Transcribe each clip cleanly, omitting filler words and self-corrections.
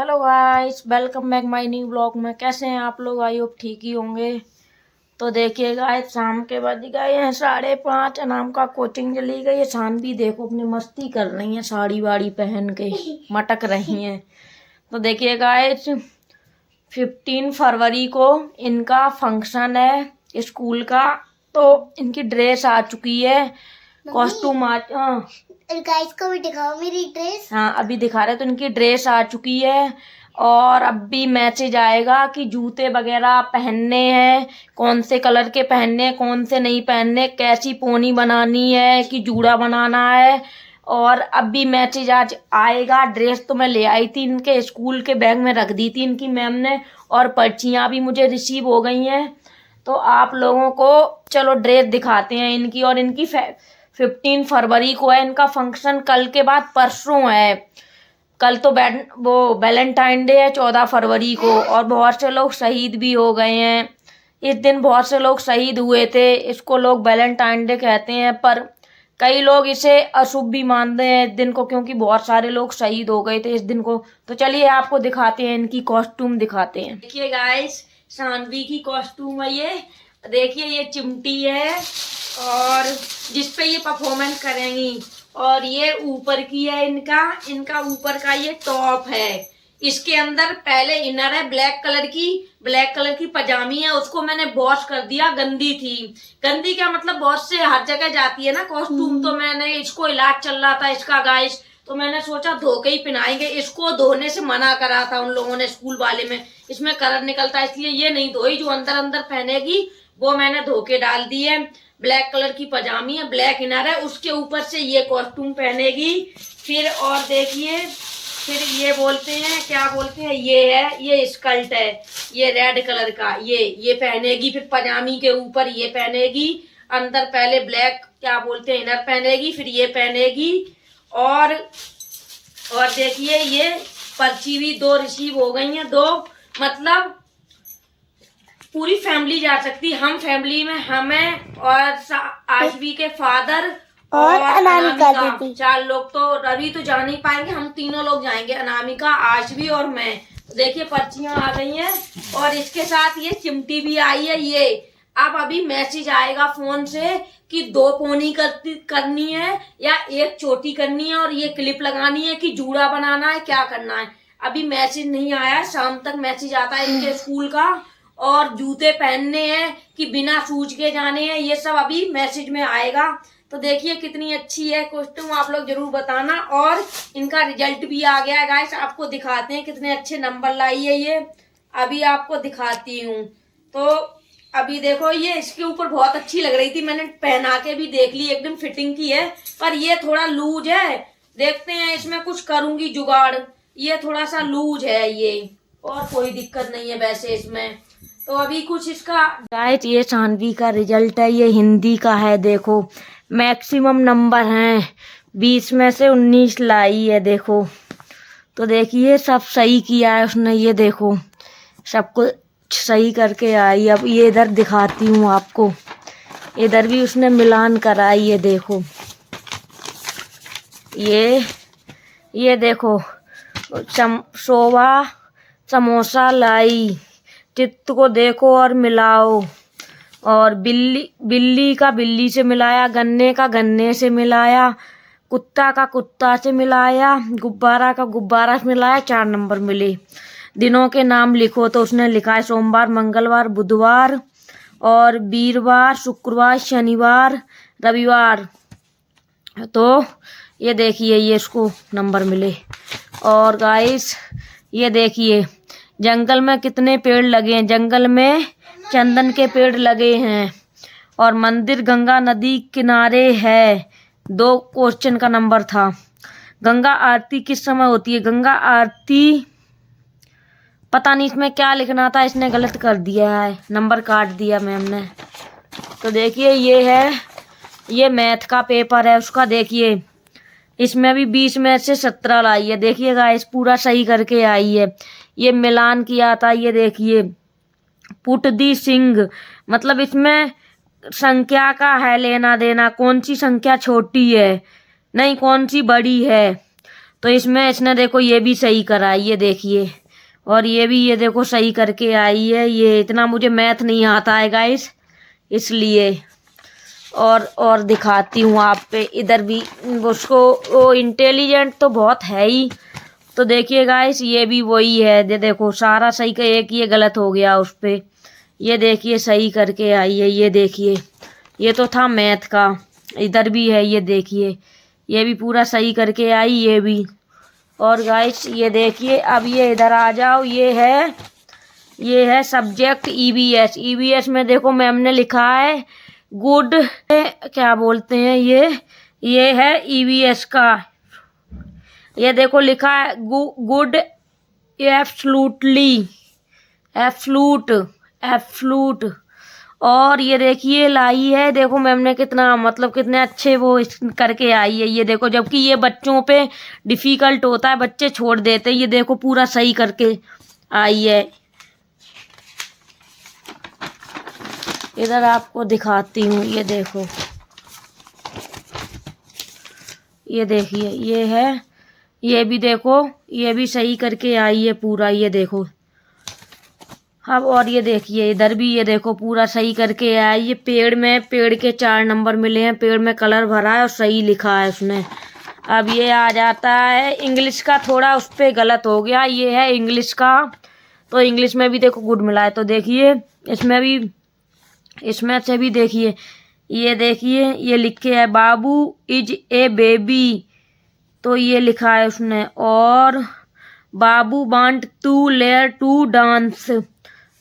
Hello guys, welcome back my new blog में। कैसे हैं आप लोग? आई होप ठीक ही होंगे। तो देखिए गाइस, शाम के बज गए हैं 5:30। अनाम का कोचिंग चली गई है। शानवी देखो अपनी मस्ती कर रही है, साड़ी वाड़ी पहन के मटक रही हैं। तो देखिए गाइस, 15 फरवरी को इनका फंक्शन है स्कूल का। तो इनकी ड्रेस आ चुकी है, कॉस्ट्यूम आ गाइस को भी दिखाओ मेरी ड्रेस। हाँ, अभी दिखा रहे। तो इनकी ड्रेस आ चुकी है और अब भी मैसेज आएगा कि जूते वगैरह पहनने हैं, कौन से कलर के पहनने हैं, कौन से नहीं पहनने, कैसी पोनी बनानी है कि जूड़ा बनाना है। और अब भी मैसेज आज आएगा। ड्रेस तो मैं ले आई थी, इनके स्कूल के बैग में रख दी थी इनकी मैम ने, और पर्चियाँ भी मुझे रिसीव हो गई हैं। तो आप लोगों को चलो ड्रेस दिखाते हैं इनकी। और इनकी 15 फरवरी को है इनका फंक्शन। कल के बाद परसों है। कल तो वो वैलेंटाइन डे है 14 फरवरी को। और बहुत से लोग शहीद भी हो गए हैं इस दिन। बहुत से लोग शहीद हुए थे। इसको लोग वैलेंटाइन डे कहते हैं, पर कई लोग इसे अशुभ भी मानते हैं इस दिन को, क्योंकि बहुत सारे लोग शहीद हो गए थे इस दिन को। तो चलिए आपको दिखाते हैं, इनकी कॉस्ट्यूम दिखाते हैं। देखिए गाइस, शानवी की कॉस्ट्यूम है ये। देखिए ये चिमटी है और जिसपे ये परफॉर्मेंस करेंगी। और ये ऊपर की है इनका ऊपर का ये टॉप है। इसके अंदर पहले इनर है ब्लैक कलर की पजामी है। उसको मैंने वॉश कर दिया, गंदी थी। गंदी क्या मतलब, बहुत से हर जगह जाती है ना कॉस्ट्यूम। तो मैंने इसको इलाज चल रहा था इसका गाइस, तो मैंने सोचा धो के ही पहनाएंगे। इसको धोने से मना करा था उन लोगों ने स्कूल वाले में, इसमें कलर निकलता है, इसलिए ये नहीं धोई। जो अंदर अंदर पहनेगी वो मैंने धो के डाल दी है। ब्लैक कलर की पजामी है, ब्लैक इनर है, उसके ऊपर से ये कॉस्ट्यूम पहनेगी। फिर और देखिए, फिर ये बोलते हैं, क्या बोलते हैं, ये स्कर्ट है, ये रेड कलर का, ये पहनेगी। फिर पजामी के ऊपर ये पहनेगी। अंदर पहले ब्लैक क्या बोलते हैं इनर पहनेगी, फिर ये पहनेगी। और देखिए ये पर्ची भी 2 रिसीव हो गई हैं। 2 मतलब पूरी फैमिली जा सकती। हम फैमिली में हमें और आशवी के फादर और अनामिका 4 लोग। तो रवि तो जा नहीं पाएंगे, हम तीनों लोग जाएंगे, अनामिका, आशवी और मैं। तो देखिए पर्चियां आ गई हैं और इसके साथ ये चिमटी भी आई है। ये अब अभी मैसेज आएगा फोन से कि 2 पोनी करनी है या 1 चोटी करनी है, और ये क्लिप लगानी है कि जूड़ा बनाना है, क्या करना है। अभी मैसेज नहीं आया, शाम तक मैसेज आता है इनके स्कूल का। और जूते पहनने हैं कि बिना सूज के जाने हैं, ये सब अभी मैसेज में आएगा। तो देखिए कितनी अच्छी है कॉस्ट्यूम, आप लोग जरूर बताना। और इनका रिजल्ट भी आ गया है गाइस, आपको दिखाते हैं कितने अच्छे नंबर लाई है ये। अभी आपको दिखाती हूँ। तो अभी देखो, ये इसके ऊपर बहुत अच्छी लग रही थी, मैंने पहना के भी देख ली, एकदम फिटिंग की है। पर ये थोड़ा लूज है, देखते हैं इसमें कुछ करूंगी जुगाड़। ये थोड़ा सा लूज है ये, और कोई दिक्कत नहीं है वैसे इसमें। तो अभी कुछ इसका गाइस, ये शानवी का रिजल्ट है, ये हिंदी का है। देखो मैक्सिमम नंबर हैं, 20 में से 19 लाई है। देखो तो देखिए सब सही किया है उसने, ये देखो सब कुछ सही करके आई। अब ये इधर दिखाती हूँ आपको, इधर भी उसने मिलान कराई है। देखो ये देखो, शोभा समोसा लाई, चित्त को देखो और मिलाओ। और बिल्ली का बिल्ली से मिलाया, गन्ने का गन्ने से मिलाया, कुत्ता का कुत्ता से मिलाया, गुब्बारा का गुब्बारा से मिलाया, 4 नंबर मिले। दिनों के नाम लिखो, तो उसने लिखा है सोमवार, मंगलवार, बुधवार और वीरवार, शुक्रवार, शनिवार, रविवार। तो ये देखिए, ये इसको नंबर मिले। और गाइस ये देखिए, जंगल में कितने पेड़ लगे हैं। जंगल में चंदन के पेड़ लगे हैं। और मंदिर गंगा नदी किनारे है। 2 क्वेश्चन का नंबर था। गंगा आरती किस समय होती है? गंगा आरती पता नहीं, इसमें क्या लिखना था, इसने गलत कर दिया है, नंबर काट दिया मैम ने। तो देखिए ये मैथ का पेपर है उसका। देखिए इसमें भी 20 में से 17 लाई है। देखिए गाइस, पूरा सही करके आई है। ये मिलान किया था, ये देखिए पुट दी सिंह, मतलब इसमें संख्या का है लेना देना, कौन सी संख्या छोटी है, नहीं कौन सी बड़ी है। तो इसमें इसने देखो ये भी सही करा है, ये देखिए, और ये भी ये देखो सही करके आई है। ये इतना मुझे मैथ नहीं आता है गाइस, इसलिए। और दिखाती हूँ आप पे, इधर भी उसको, वो इंटेलिजेंट तो बहुत है ही। तो देखिए गाइस, ये भी वही है, ये देखो सारा सही का, एक ये गलत हो गया उस पे, ये देखिए सही करके आई है। ये देखिए, ये तो था मैथ का, इधर भी है, ये देखिए, ये भी पूरा सही करके आई, ये भी। और गाइस ये देखिए, अब ये इधर आ जाओ, ये है सब्जेक्ट ईवीएस। ईवीएस में देखो मैम ने लिखा है गुड, क्या बोलते हैं ये है ईवीएस का, ये देखो लिखा है गुड एब्सोल्युटली, एब्सोल्यूट। और ये देखिए लाई है, देखो मैम ने कितना मतलब कितने अच्छे वो करके आई है, ये देखो। जबकि ये बच्चों पे डिफिकल्ट होता है, बच्चे छोड़ देते हैं, ये देखो पूरा सही करके आई है। इधर आपको दिखाती हूँ, ये देखो, ये देखिए, ये है, ये भी देखो, ये भी सही करके आई है पूरा, ये देखो। अब और ये देखिए, इधर भी ये देखो पूरा सही करके आई। ये पेड़ के 4 नंबर मिले हैं, पेड़ में कलर भरा है और सही लिखा है उसने। अब ये आ जाता है इंग्लिश का, थोड़ा उस पर गलत हो गया, ये है इंग्लिश का। तो इंग्लिश में भी देखो गुड मिला है। तो देखिए इसमें से भी देखिए, ये देखिए, ये लिखे है बाबू इज ए बेबी, तो ये लिखा है उसने। और बाबू want to learn to dance,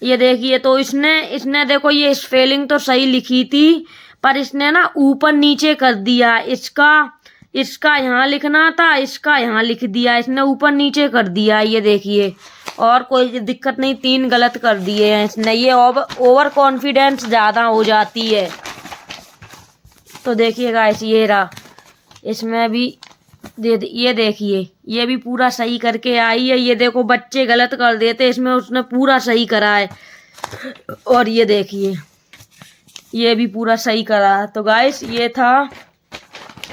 ये देखिए। तो इसने देखो ये स्पेलिंग तो सही लिखी थी, पर इसने ना ऊपर नीचे कर दिया, इसका यहाँ लिखना था, इसका यहाँ लिख दिया, इसने ऊपर नीचे कर दिया, ये देखिए। और कोई दिक्कत नहीं, 3 गलत कर दिए हैं इसने, ये ओवर कॉन्फिडेंस ज़्यादा हो जाती है। तो देखिए गाइस, ये रहा, इसमें भी ये देखिए, ये भी पूरा सही करके आई है। ये देखो बच्चे गलत कर देते, इसमें उसने पूरा सही करा है। और ये देखिए, ये भी पूरा सही करा है। तो गाइस ये था,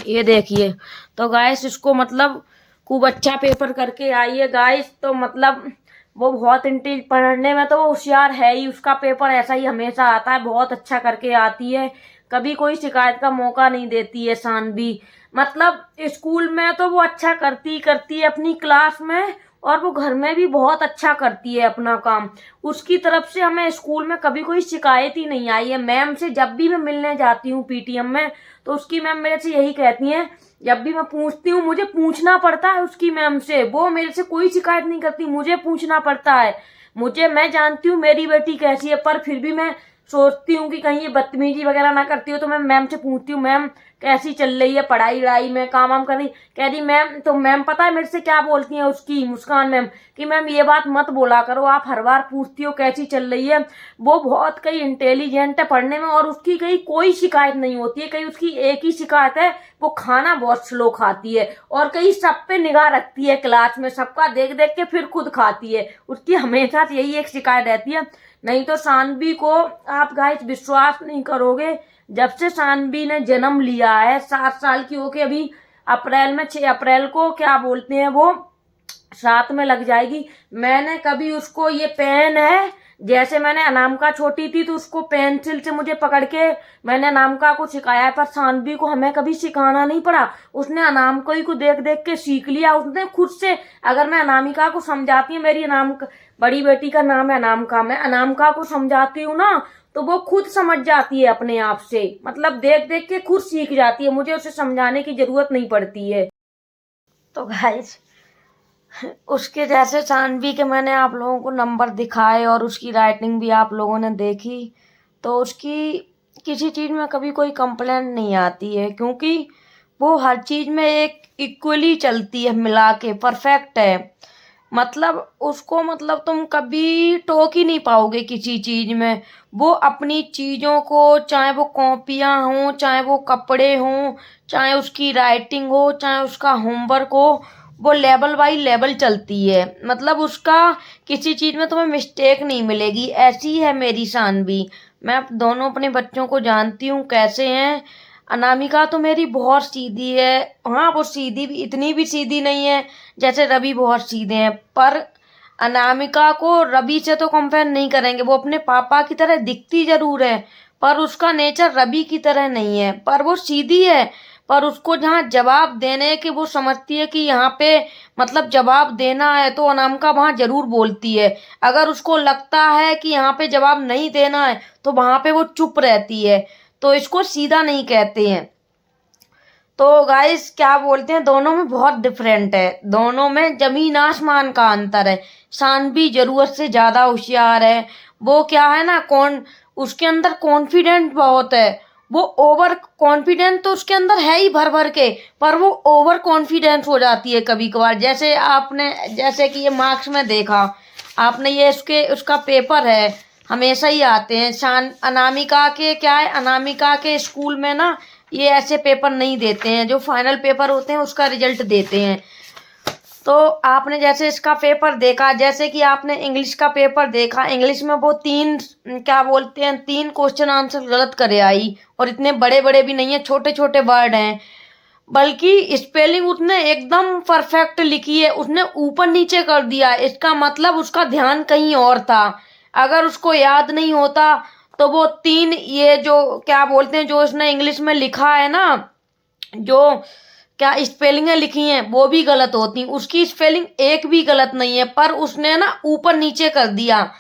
ये देखिए। तो गाइस इसको मतलब खूब अच्छा पेपर करके आई है गाइस। तो मतलब वो बहुत पढ़ने में तो वो होशियार है ही, उसका पेपर ऐसा ही हमेशा आता है, बहुत अच्छा करके आती है, कभी कोई शिकायत का मौका नहीं देती है सानवी। मतलब स्कूल में तो वो अच्छा करती है अपनी क्लास में, और वो घर में भी बहुत अच्छा करती है अपना काम। उसकी तरफ से हमें स्कूल में कभी कोई शिकायत ही नहीं आई है। मैम से जब भी मैं मिलने जाती हूँ पीटीएम में, तो उसकी मैम मेरे से यही कहती हैं, जब भी मैं पूछती हूँ, मुझे पूछना पड़ता है उसकी मैम से, वो मेरे से कोई शिकायत नहीं करती, मुझे पूछना पड़ता है। मैं जानती हूँ मेरी बेटी कैसी है, पर फिर भी मैं सोचती हूँ कि कहीं ये बदतमीजी वगैरह ना करती हो, तो मैं मैम से पूछती हूँ, मैम कैसी चल रही है पढ़ाई वढ़ाई में, काम वाम कर रही? कह रही मैम, तो मैम पता है मेरे से क्या बोलती है उसकी मुस्कान मैम, कि मैम ये बात मत बोला करो, आप हर बार पूछती हो कैसी चल रही है। वो बहुत कहीं इंटेलिजेंट है पढ़ने में, और उसकी कहीं कोई शिकायत नहीं होती है। कहीं उसकी एक ही शिकायत है, वो खाना बहुत स्लो खाती है, और कहीं सब पे निगाह रखती है, क्लास में सबका देख देख के फिर खुद खाती है। उसकी हमेशा यही एक शिकायत रहती है। नहीं तो सानवी को आप गाइस विश्वास नहीं करोगे, जब से सानवी ने जन्म लिया है, 7 साल की होके, अभी अप्रैल में 6 अप्रैल को क्या बोलते हैं वो 7 में लग जाएगी, मैंने कभी उसको, ये पेन है, जैसे मैंने अनामिका छोटी थी तो उसको पेंसिल से मुझे पकड़ के मैंने अनामिका को सिखाया है, पर सानवी को हमें कभी सिखाना नहीं पड़ा, उसने अनामिका ही को देख देख के सीख लिया उसने खुद से। अगर मैं अनामिका को समझाती हूँ, मेरी अनामिका बड़ी बेटी का नाम है अनामिका, मैं अनामिका को समझाती हूँ ना, तो वो खुद समझ जाती है अपने आप से, मतलब देख देख के खुद सीख जाती है, मुझे उसे समझाने की जरूरत नहीं पड़ती है। तो गाइस उसके जैसे सानवी के मैंने आप लोगों को नंबर दिखाए, और उसकी राइटिंग भी आप लोगों ने देखी, तो उसकी किसी चीज़ में कभी कोई कंप्लेंट नहीं आती है, क्योंकि वो हर चीज़ में एक इक्वली चलती है, मिला के परफेक्ट है। मतलब उसको मतलब तुम कभी टोक ही नहीं पाओगे किसी चीज़ में। वो अपनी चीज़ों को, चाहे वो कॉपियाँ हों, चाहे वो कपड़े हों, चाहे उसकी राइटिंग हो, चाहे उसका होमवर्क हो, वो लेवल बाई लेवल चलती है। मतलब उसका किसी चीज़ में तुम्हें मिस्टेक नहीं मिलेगी, ऐसी है मेरी सानवी। मैं दोनों अपने बच्चों को जानती हूँ कैसे हैं। अनामिका तो मेरी बहुत सीधी है। हाँ, वो सीधी भी, इतनी भी सीधी नहीं है जैसे रवि बहुत सीधे हैं, पर अनामिका को रवि से तो कंपेयर नहीं करेंगे। वो अपने पापा की तरह दिखती जरूर है, पर उसका नेचर रवि की तरह नहीं है। पर वो सीधी है, पर उसको जहाँ जवाब देने की वो समझती है कि यहाँ पे मतलब जवाब देना है, तो अनामिका वहाँ जरूर बोलती है। अगर उसको लगता है कि यहाँ पे जवाब नहीं देना है, तो वहाँ पे वो चुप रहती है। तो इसको सीधा नहीं कहते हैं। तो गाइस क्या बोलते हैं, दोनों में बहुत डिफरेंट है, दोनों में जमीन आसमान का अंतर है। सानवी जरूरत से ज्यादा होशियार है। वो क्या है ना, उसके अंदर कॉन्फिडेंट बहुत है। वो ओवर कॉन्फिडेंट तो उसके अंदर है ही भर भर के, पर वो ओवर कॉन्फिडेंस हो जाती है कभी कभार। जैसे कि ये मार्क्स में देखा आपने, ये उसका पेपर है, हमेशा ही आते हैं। अनामिका के क्या है, अनामिका के स्कूल में ना ये ऐसे पेपर नहीं देते हैं, जो फाइनल पेपर होते हैं उसका रिजल्ट देते हैं। तो आपने जैसे इसका पेपर देखा, जैसे कि आपने इंग्लिश का पेपर देखा, इंग्लिश में वो तीन क्वेश्चन आंसर गलत करे आई, और इतने बड़े बड़े भी नहीं है, छोटे छोटे वर्ड हैं। बल्कि स्पेलिंग उसने एकदम परफेक्ट लिखी है, उसने ऊपर नीचे कर दिया। इसका मतलब उसका ध्यान कहीं और था। अगर उसको याद नहीं होता तो वो तीन ये जो क्या बोलते हैं, जो उसने इंग्लिश में लिखा है ना, जो क्या स्पेलिंगें लिखी हैं वो भी गलत होती। उसकी स्पेलिंग एक भी गलत नहीं है, पर उसने ना ऊपर नीचे कर दिया,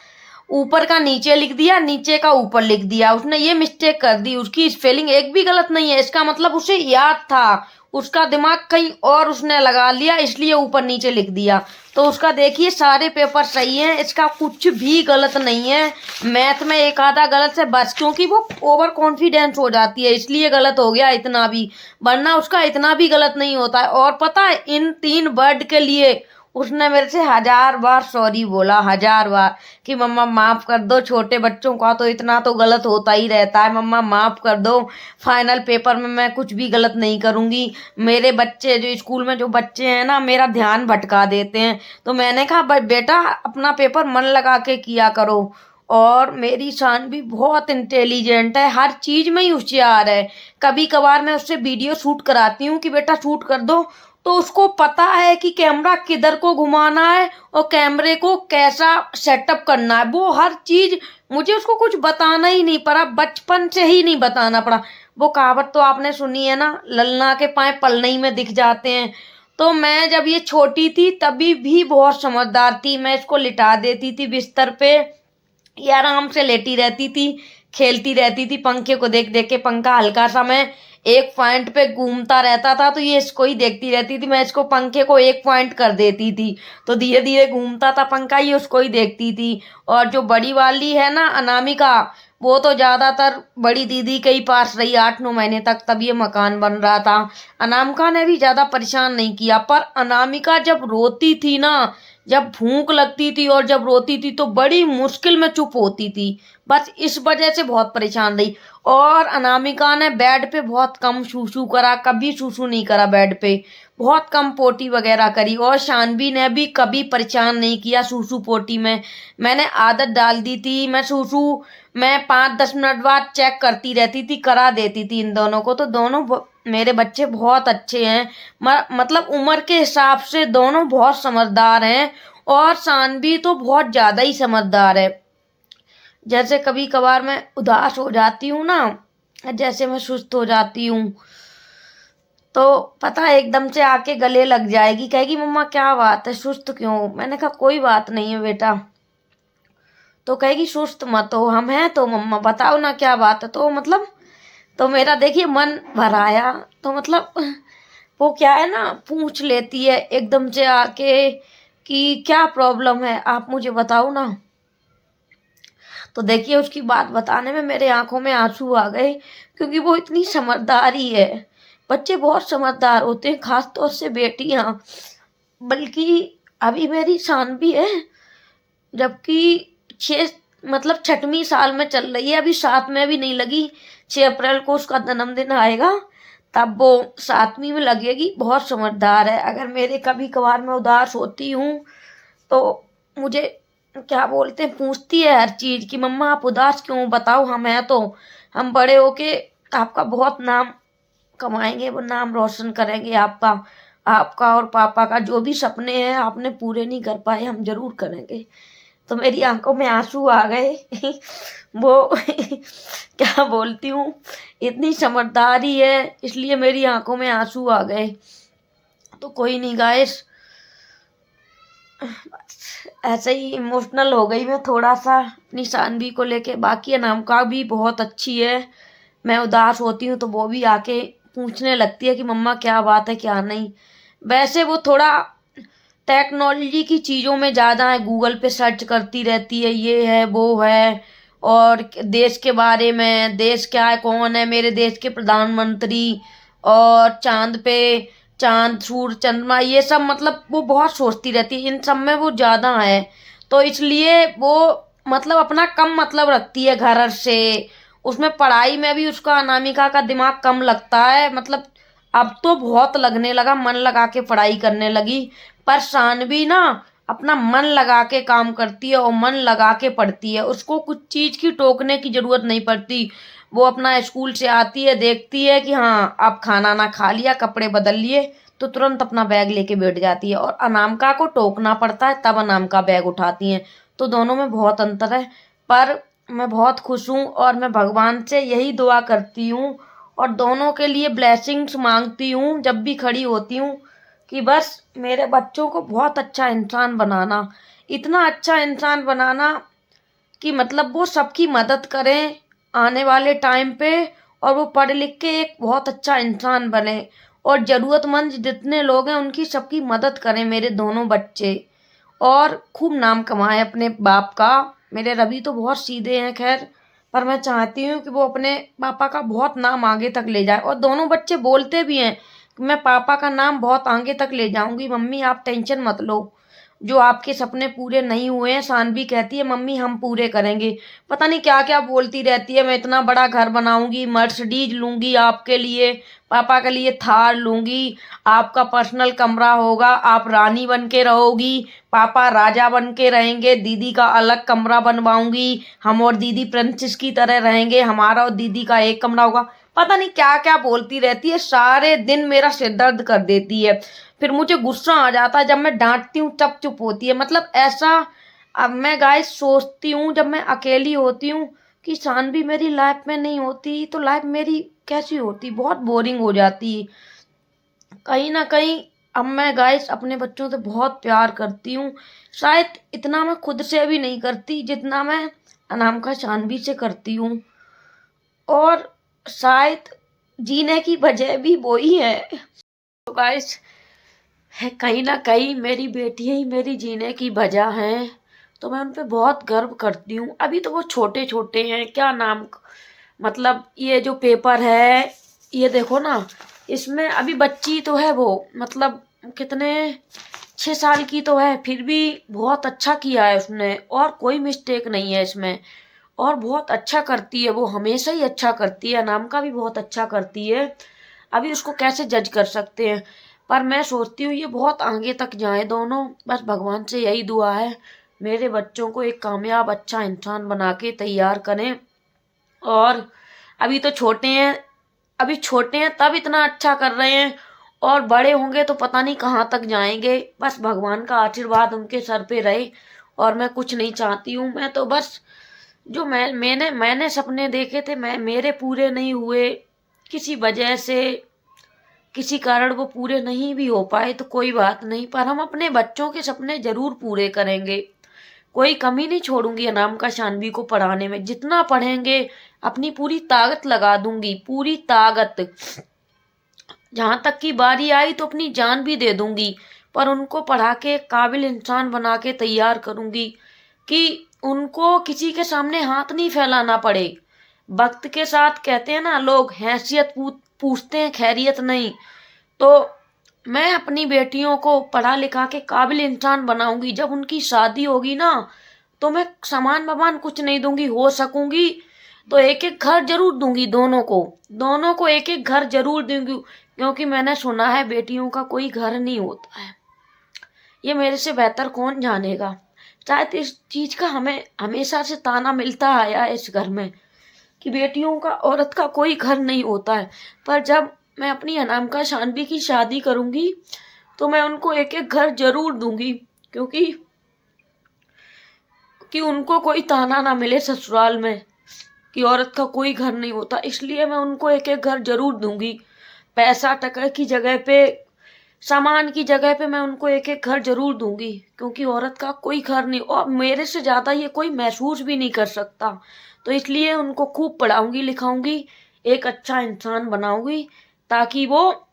ऊपर का नीचे लिख दिया, नीचे का ऊपर लिख दिया। उसने ये मिस्टेक कर दी, उसकी स्पेलिंग एक भी गलत नहीं है। इसका मतलब उसे याद था, उसका दिमाग कहीं और उसने लगा लिया, इसलिए ऊपर नीचे लिख दिया। तो उसका देखिए सारे पेपर सही हैं, इसका कुछ भी गलत नहीं है। मैथ में एक आधा गलत है बस, क्योंकि वो ओवर कॉन्फिडेंस हो जाती है, इसलिए गलत हो गया इतना भी, वरना उसका इतना भी गलत नहीं होता है। और पता है, इन 3 वर्ड के लिए उसने मेरे से 1000 बार सॉरी बोला, 1000 बार, कि मम्मा माफ कर दो, छोटे बच्चों का तो इतना तो गलत होता ही रहता है, मम्मा माफ कर दो, फाइनल पेपर में मैं कुछ भी गलत नहीं करूंगी। मेरे बच्चे जो स्कूल में जो बच्चे हैं ना, मेरा ध्यान भटका देते हैं। तो मैंने कहा भाई बेटा, अपना पेपर मन लगा के किया करो। और मेरी शानवी बहुत इंटेलिजेंट है, हर चीज में ही होशियार है। कभी कभार मैं उससे वीडियो शूट कराती हूँ कि बेटा शूट कर दो, तो उसको पता है कि कैमरा किधर को घुमाना है और कैमरे को कैसा सेटअप करना है। वो हर चीज, मुझे उसको कुछ बताना ही नहीं पड़ा, बचपन से ही नहीं बताना पड़ा। वो कहावत तो आपने सुनी है ना, ललना के पाँव पलनई में दिख जाते हैं। तो मैं जब ये छोटी थी तभी भी बहुत समझदार थी। मैं इसको लिटा देती थी बिस्तर पे, ये आराम से लेटी रहती थी, खेलती रहती थी। पंखे को देख देख के, पंखा हल्का सा मैं एक पॉइंट पे घूमता रहता था, तो ये इसको ही देखती रहती थी। मैं इसको पंखे को एक पॉइंट कर देती थी, तो धीरे धीरे घूमता था पंखा, ये उसको ही देखती थी। और जो बड़ी वाली है ना अनामिका, वो तो ज्यादातर बड़ी दीदी के ही पास रही 8-9 महीने तक, तब ये मकान बन रहा था। अनामिका ने भी ज्यादा परेशान नहीं किया, पर अनामिका जब रोती थी ना, जब भूख लगती थी और जब रोती थी, तो बड़ी मुश्किल में चुप होती थी। बस इस वजह से बहुत परेशान रही। और अनामिका ने बेड पे बहुत कम सूसू करा, कभी सूसू नहीं करा बेड पे, बहुत कम पोटी वगैरह करी। और शानवी ने भी कभी परेशान नहीं किया सूसू पोटी में। मैंने आदत डाल दी थी, मैं 5-10 मिनट बाद चेक करती रहती थी, करा देती थी इन दोनों को। तो दोनों मेरे बच्चे बहुत अच्छे हैं, मतलब उम्र के हिसाब से दोनों बहुत समझदार हैं। और शानवी तो बहुत ज्यादा ही समझदार है। जैसे कभी कभार मैं उदास हो जाती हूँ ना, जैसे मैं सुस्त हो जाती हूँ, तो पता है एकदम से आके गले लग जाएगी, कहेगी मम्मा क्या बात है, सुस्त क्यों हो? मैंने कहा कोई बात नहीं है बेटा। तो कहेगी सुस्त मत हो, हम हैं तो मम्मा, बताओ ना क्या बात है। तो मतलब, तो मेरा देखिए मन भर आया। तो मतलब वो क्या है ना, पूछ लेती है एकदम से आके कि क्या प्रॉब्लम है, आप मुझे बताओ ना। तो देखिए उसकी बात बताने में मेरे आंखों में आंसू आ गए, क्योंकि वो इतनी समझदारी है। बच्चे बहुत समझदार होते हैं, खास तौर से बेटियां। बल्कि अभी मेरी शानवी है, जबकि 6वीं साल में चल रही है, अभी 7 में भी नहीं लगी। 6 अप्रैल को उसका जन्मदिन आएगा, तब वो 7वीं में लगेगी। बहुत समझदार है। अगर मेरे कभी कभार मैं उदास होती हूँ, तो मुझे क्या बोलते हैं, पूछती है हर चीज कि मम्मा आप उदास क्यों, बताओ, हम हैं तो, हम बड़े होके आपका बहुत नाम कमाएंगे, वो नाम रोशन करेंगे आपका, आपका और पापा का। जो भी सपने हैं आपने पूरे नहीं कर पाए, हम जरूर करेंगे। तो मेरी आंखों में आंसू आ गए। वो क्या बोलती हूँ, इतनी समझदारी है इसलिए मेरी आंखों में आंसू आ गए। तो कोई नहीं गाइस, ऐसे ही इमोशनल हो गई मैं थोड़ा सा अपनी सानवी को लेके। बाकी अनामिका भी बहुत अच्छी है, मैं उदास होती हूँ तो वो भी आके पूछने लगती है कि मम्मा क्या बात है क्या नहीं। वैसे वो थोड़ा टेक्नोलॉजी की चीज़ों में ज़्यादा है, गूगल पे सर्च करती रहती है, ये है वो है, और देश के बारे में, देश क्या है, कौन है मेरे देश के प्रधानमंत्री, और चांद पे, चांद सूर्य चंद्रमा, ये सब मतलब वो बहुत सोचती रहती है, इन सब में वो ज़्यादा है। तो इसलिए वो मतलब अपना कम मतलब रखती है घर से। उसमें पढ़ाई में भी उसका, अनामिका का दिमाग कम लगता है, मतलब अब तो बहुत लगने लगा, मन लगा के पढ़ाई करने लगी। पर सानवी ना अपना मन लगा के काम करती है और मन लगा के पढ़ती है, उसको कुछ चीज की टोकने की जरूरत नहीं पड़ती। वो अपना स्कूल से आती है, देखती है कि हाँ अब खाना ना खा लिया, कपड़े बदल लिए, तो तुरंत अपना बैग लेके बैठ जाती है। और अनामिका को टोकना पड़ता है तब अनामिका बैग उठाती है। तो दोनों में बहुत अंतर है। पर मैं बहुत खुश हूँ और मैं भगवान से यही दुआ करती हूँ और दोनों के लिए ब्लेसिंग्स मांगती हूँ जब भी खड़ी होती हूँ, कि बस मेरे बच्चों को बहुत अच्छा इंसान बनाना, इतना अच्छा इंसान बनाना कि मतलब वो सबकी मदद करें आने वाले टाइम पे, और वो पढ़ लिख के एक बहुत अच्छा इंसान बने, और ज़रूरतमंद जितने लोग हैं उनकी सबकी मदद करें मेरे दोनों बच्चे, और खूब नाम कमाए अपने बाप का। मेरे रवि तो बहुत सीधे हैं खैर, पर मैं चाहती हूँ कि वो अपने पापा का बहुत नाम आगे तक ले जाए। और दोनों बच्चे बोलते भी हैं कि मैं पापा का नाम बहुत आगे तक ले जाऊंगी, मम्मी आप टेंशन मत लो, जो आपके सपने पूरे नहीं हुए हैं, सानवी कहती है मम्मी हम पूरे करेंगे। पता नहीं क्या क्या बोलती रहती है, मैं इतना बड़ा घर बनाऊंगी, मर्सिडीज लूंगी आपके लिए, पापा के लिए थार लूंगी, आपका पर्सनल कमरा होगा, आप रानी बन के रहोगी, पापा राजा बन के रहेंगे, दीदी का अलग कमरा बनवाऊंगी, हम और दीदी प्रिंसेस की तरह रहेंगे, हमारा और दीदी का एक कमरा होगा। पता नहीं क्या क्या बोलती रहती है, सारे दिन मेरा सिर दर्द कर देती है। फिर मुझे गुस्सा आ जाता है, जब मैं डांटती हूँ तब चुप होती है, मतलब ऐसा। अब मैं गाइस सोचती हूँ जब मैं अकेली होती हूँ कि सानवी मेरी लाइफ में नहीं होती तो लाइफ मेरी कैसी होती, बहुत बोरिंग हो जाती। कहीं ना कहीं अब मैं गाइस अपने बच्चों से बहुत प्यार करती हूँ, शायद इतना मैं खुद से भी नहीं करती जितना मैं अनामिका सानवी से करती हूँ। और शायद जीने की वजह भी वो ही है। तो गाइस है, कहीं ना कहीं मेरी बेटियां ही मेरी जीने की वजह हैं, तो मैं उन पे बहुत गर्व करती हूँ। अभी तो वो छोटे छोटे हैं, क्या नाम, मतलब ये जो पेपर है, ये देखो ना, इसमें अभी बच्ची तो है वो, मतलब कितने 6 साल की तो है, फिर भी बहुत अच्छा किया है उसने, और कोई मिस्टेक नहीं है इसमें, और बहुत अच्छा करती है वो, हमेशा ही अच्छा करती है। अनामिका भी बहुत अच्छा करती है, अभी उसको कैसे जज कर सकते हैं। पर मैं सोचती हूँ ये बहुत आगे तक जाए दोनों, बस भगवान से यही दुआ है मेरे बच्चों को एक कामयाब अच्छा इंसान बना के तैयार करें। और अभी तो छोटे हैं, अभी छोटे हैं तब इतना अच्छा कर रहे हैं, और बड़े होंगे तो पता नहीं कहाँ तक जाएंगे। बस भगवान का आशीर्वाद उनके सर पे रहे, और मैं कुछ नहीं चाहती हूँ। मैं तो बस जो मैंने सपने देखे थे, मैं मेरे पूरे नहीं हुए किसी वजह से, किसी कारण वो पूरे नहीं भी हो पाए तो कोई बात नहीं, पर हम अपने बच्चों के सपने जरूर पूरे करेंगे। कोई कमी नहीं छोड़ूंगी अनामिका सानवी को पढ़ाने में, जितना पढ़ेंगे अपनी पूरी ताकत लगा दूंगी, पूरी ताकत। जहां तक की बारी आई तो अपनी जान भी दे दूंगी, पर उनको पढ़ा के काबिल इंसान बना के तैयार करूंगी कि उनको किसी के सामने हाथ नहीं फैलाना पड़े। वक्त के साथ कहते हैं ना लोग, हैसियत पूछते हैं खैरियत नहीं। तो मैं अपनी बेटियों को पढ़ा लिखा के काबिल इंसान बनाऊंगी। जब उनकी शादी होगी ना, तो मैं सामान वामान कुछ नहीं दूंगी, हो सकूंगी तो एक एक घर जरूर दूंगी, दोनों को एक एक घर जरूर दूंगी, क्योंकि मैंने सुना है बेटियों का कोई घर नहीं होता है। ये मेरे से बेहतर कौन जानेगा। शायद इस चीज का हमें हमेशा से ताना मिलता आया है इस घर में, कि बेटियों का, औरत का कोई घर नहीं होता है। पर जब मैं अपनी अनामिका शानवी की शादी करूँगी तो मैं उनको एक एक घर जरूर दूंगी, क्योंकि उनको कोई ताना ना मिले ससुराल में कि औरत का कोई घर नहीं होता। इसलिए मैं उनको एक एक घर जरूर दूंगी। पैसा टका की जगह पे, सामान की जगह पे मैं उनको एक एक घर जरूर दूंगी, क्योंकि औरत का कोई घर नहीं और मेरे से ज़्यादा ये कोई महसूस भी नहीं कर सकता। तो इसलिए उनको खूब पढ़ाऊंगी लिखाऊंगी, एक अच्छा इंसान बनाऊंगी, ताकि वो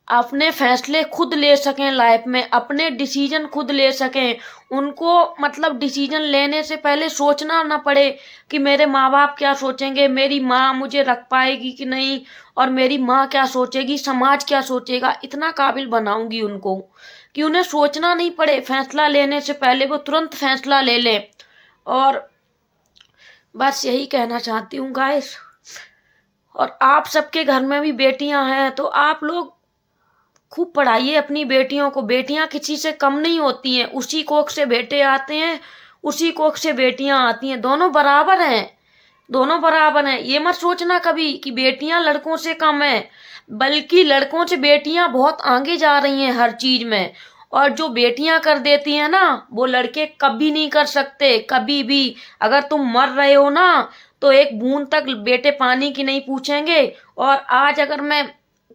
अपने फैसले खुद ले सकें लाइफ में, अपने डिसीजन खुद ले सकें। उनको मतलब डिसीजन लेने से पहले सोचना ना पड़े कि मेरे माँ बाप क्या सोचेंगे, मेरी माँ मुझे रख पाएगी कि नहीं, और मेरी माँ क्या सोचेगी, समाज क्या सोचेगा। इतना काबिल बनाऊंगी उनको कि उन्हें सोचना नहीं पड़े, फैसला लेने से पहले वो तुरंत फैसला ले लें। और बस यही कहना चाहती हूँ गाइस। और आप सबके घर में भी बेटियां हैं तो आप लोग खूब पढ़ाइए अपनी बेटियों को। बेटियां किसी से कम नहीं होती हैं, उसी कोख से बेटे आते हैं, उसी कोख से बेटियां आती हैं। दोनों बराबर हैं, दोनों बराबर हैं। ये मत सोचना कभी कि बेटियां लड़कों से कम हैं, बल्कि लड़कों से बेटियां बहुत आगे जा रही हैं हर चीज में। और जो बेटियां कर देती हैं ना, वो लड़के कभी नहीं कर सकते, कभी भी। अगर तुम मर रहे हो ना, तो एक बूंद तक बेटे पानी की नहीं पूछेंगे। और आज अगर मैं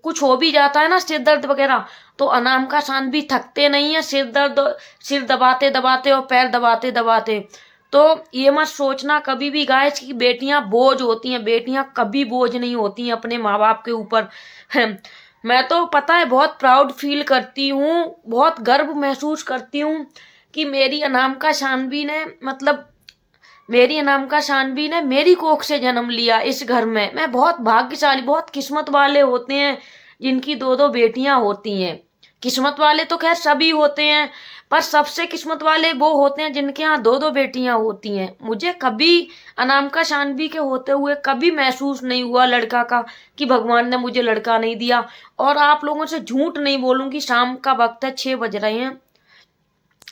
कुछ हो भी जाता है ना, सिर दर्द वगैरह, तो अनामिका शानवी थकते नहीं है सिर दर्द, सिर दबाते दबाते और पैर दबाते दबाते। तो ये मत सोचना कभी भी गाइस कि बेटियां बोझ होती हैं। बेटियां कभी बोझ नहीं होती हैं अपने माँ बाप के ऊपर। मैं तो पता है बहुत प्राउड फील करती हूँ, बहुत गर्व महसूस करती हूँ कि मेरी अनामिका शानवी ने मेरी कोख से जन्म लिया इस घर में। मैं बहुत भाग्यशाली, बहुत किस्मत वाले होते हैं जिनकी दो दो बेटियां होती हैं। किस्मत वाले तो खैर सभी होते हैं, पर सबसे किस्मत वाले वो होते हैं जिनके यहाँ दो दो बेटियां होती हैं। मुझे कभी अनामिका शानवी के होते हुए कभी महसूस नहीं हुआ लड़का का, कि भगवान ने मुझे लड़का नहीं दिया। और आप लोगों से झूठ नहीं बोलूंगी, शाम का वक्त है, 6 बज रहे हैं,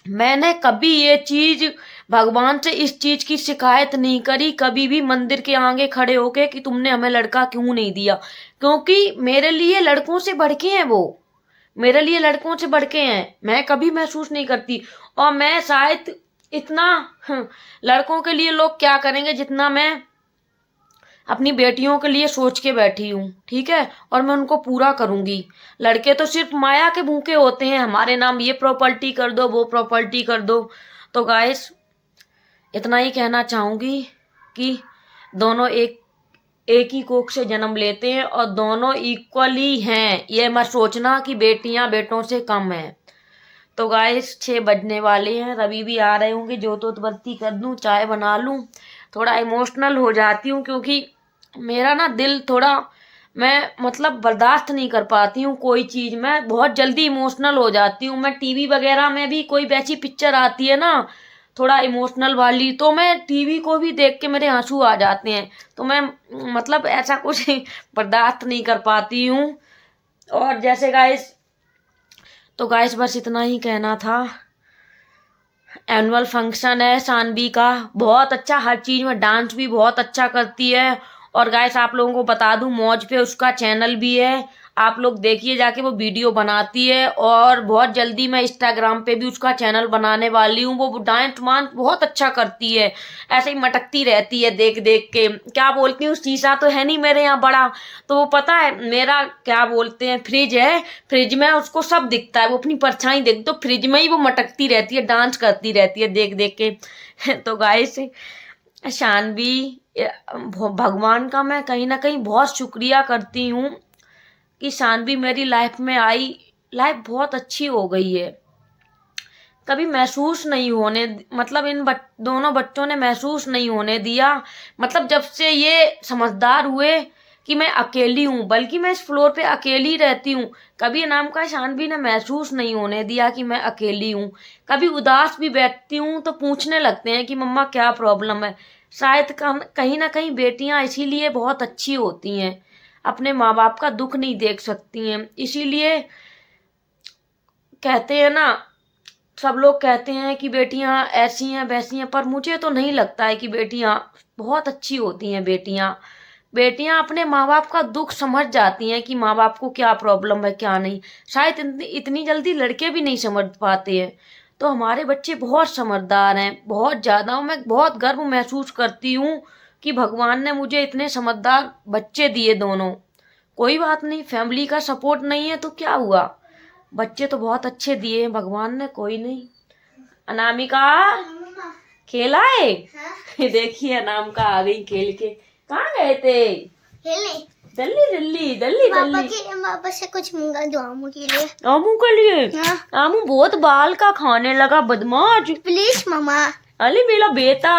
मैंने कभी ये चीज भगवान से इस चीज की शिकायत नहीं करी कभी भी मंदिर के आगे खड़े होके कि तुमने हमें लड़का क्यों नहीं दिया। क्योंकि मेरे लिए लड़कों से बढ़ के हैं वो, मेरे लिए लड़कों से बढ़ के हैं। मैं कभी महसूस नहीं करती। और मैं शायद इतना लड़कों के लिए लोग क्या करेंगे जितना मैं अपनी बेटियों के लिए सोच के बैठी हूँ, ठीक है। और मैं उनको पूरा करूंगी। लड़के तो सिर्फ माया के भूखे होते हैं, हमारे नाम ये प्रॉपर्टी कर दो, वो प्रॉपर्टी कर दो। तो गाइस इतना ही कहना चाहूंगी कि दोनों एक ही कोख से जन्म लेते हैं और दोनों इक्वली हैं। ये मत सोचना कि बेटियां बेटों से कम हैं। तो गाइस 6 बजने वाले हैं, रवि भी आ रहे होंगे, जो तो बत्ती कर दूं, चाय बना लूं। थोड़ा इमोशनल हो जाती हूँ क्योंकि मेरा ना दिल थोड़ा, मैं बर्दाश्त नहीं कर पाती हूँ कोई चीज, मैं बहुत जल्दी इमोशनल हो जाती हूँ। मैं टीवी वगैरह में भी कोई वैसी पिक्चर आती है ना थोड़ा इमोशनल वाली, तो मैं टीवी को भी देख के मेरे आंसू आ जाते हैं। तो मैं ऐसा कुछ बर्दाश्त नहीं कर पाती हूँ। और जैसे गाइस, तो गाइस बस इतना ही कहना था। एनुअल फंक्शन है शानवी का, बहुत अच्छा, हर चीज में डांस भी बहुत अच्छा करती है। और गाइस आप लोगों को बता दूं, मौज पे उसका चैनल भी है, आप लोग देखिए जाके, वो वीडियो बनाती है। और बहुत जल्दी मैं इंस्टाग्राम पे भी उसका चैनल बनाने वाली हूँ। वो डांस वांस बहुत अच्छा करती है, ऐसे ही मटकती रहती है देख देख के। क्या बोलती हूँ, शीशा तो है नहीं मेरे यहाँ बड़ा, तो वो पता है मेरा क्या बोलते हैं, फ्रिज है, फ्रिज में उसको सब दिखता है, वो अपनी परछाई देख, तो फ्रिज में ही वो मटकती रहती है, डांस करती रहती है देख देख के। तो गाइस शानवी, भगवान का मैं कहीं ना कहीं बहुत शुक्रिया करती हूँ कि शानवी मेरी लाइफ में आई। लाइफ बहुत अच्छी हो गई है, कभी महसूस नहीं होने, दोनों बच्चों ने महसूस नहीं होने दिया। जब से ये समझदार हुए कि मैं अकेली हूँ, बल्कि मैं इस फ्लोर पे अकेली रहती हूँ, कभी अनामिका शानवी ने महसूस नहीं होने दिया कि मैं अकेली हूँ। कभी उदास भी बैठती हूँ तो पूछने लगते हैं कि मम्मा क्या प्रॉब्लम है। शायद कहीं ना कहीं बेटियां इसीलिए बहुत अच्छी होती हैं, अपने माँ बाप का दुख नहीं देख सकती हैं। इसीलिए कहते हैं ना, सब लोग कहते हैं कि बेटियां ऐसी हैं वैसी हैं, पर मुझे तो नहीं लगता है कि बेटियां बहुत अच्छी होती हैं। बेटियां बेटियां अपने माँ बाप का दुख समझ जाती हैं कि माँ बाप को क्या प्रॉब्लम है क्या नहीं। शायद इतनी जल्दी लड़के भी नहीं समझ पाते हैं। तो हमारे बच्चे बहुत समझदार हैं, बहुत ज़्यादा। मैं बहुत गर्व महसूस करती हूँ कि भगवान ने मुझे इतने समझदार बच्चे दिए दोनों। कोई बात नहीं, फैमिली का सपोर्ट नहीं है तो क्या हुआ, बच्चे तो बहुत अच्छे दिए हैं भगवान ने। कोई नहीं। अनामिका मम्मा। खेला है। हाँ? देखिए अनामिका आ गई खेल के। कहाँ गए थे? खेलने। दल्ली दल्ली दल्ली दल्ली। पापा से कुछ मंगा दो आमू के लिए। आमू के लिए? हाँ। आमू बहुत बाल का खाने लगा, बदमाश। प्लीज मम्मा। अरे मेरा बेटा,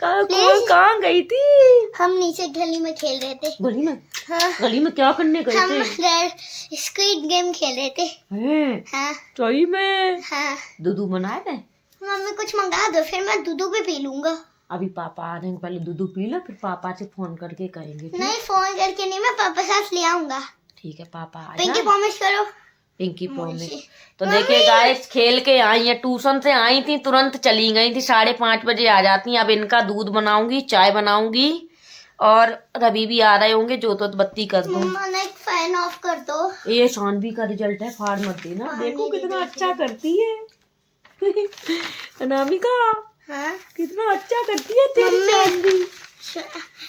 कहाँ गई थी? हम नीचे गली में खेल रहे थे। गली में? हाँ। गली में क्या करने गए हम थे? स्क्विड गेम खेल रहे थे। हैं? हाँ। सही में? हाँ। दूध बनाए थे? मम्मी कुछ मंगा दो, फिर मैं दूध भी पी लूंगा। अभी पापा आ रहे हैं, पहले दूध पी लो, फिर पापा से फोन करके कहेंगे। नहीं, फोन करके नहीं, मैं पापा साथ ले आऊंगा। ठीक है, पापा आ पिंकी जाए। प्रॉमिस करो। Pinky promise. तो देखिए गाइस, खेल के आई है, ट्यूशन से आई थी, तुरंत चली गई थी, 5:30 बजे आ जाती हैं। अब इनका दूध बनाऊंगी, चाय बनाऊंगी, और रवि भी आ रहे होंगे, जो तो बत्ती कर दूं। मम्मा ने एक फैन ऑफ कर दो। ये शानवी का रिजल्ट है, फाड़ मत देना। देखो कितना अच्छा करती है अनामिका, हाँ? कितना अच्छा करती है तेरी शानवी।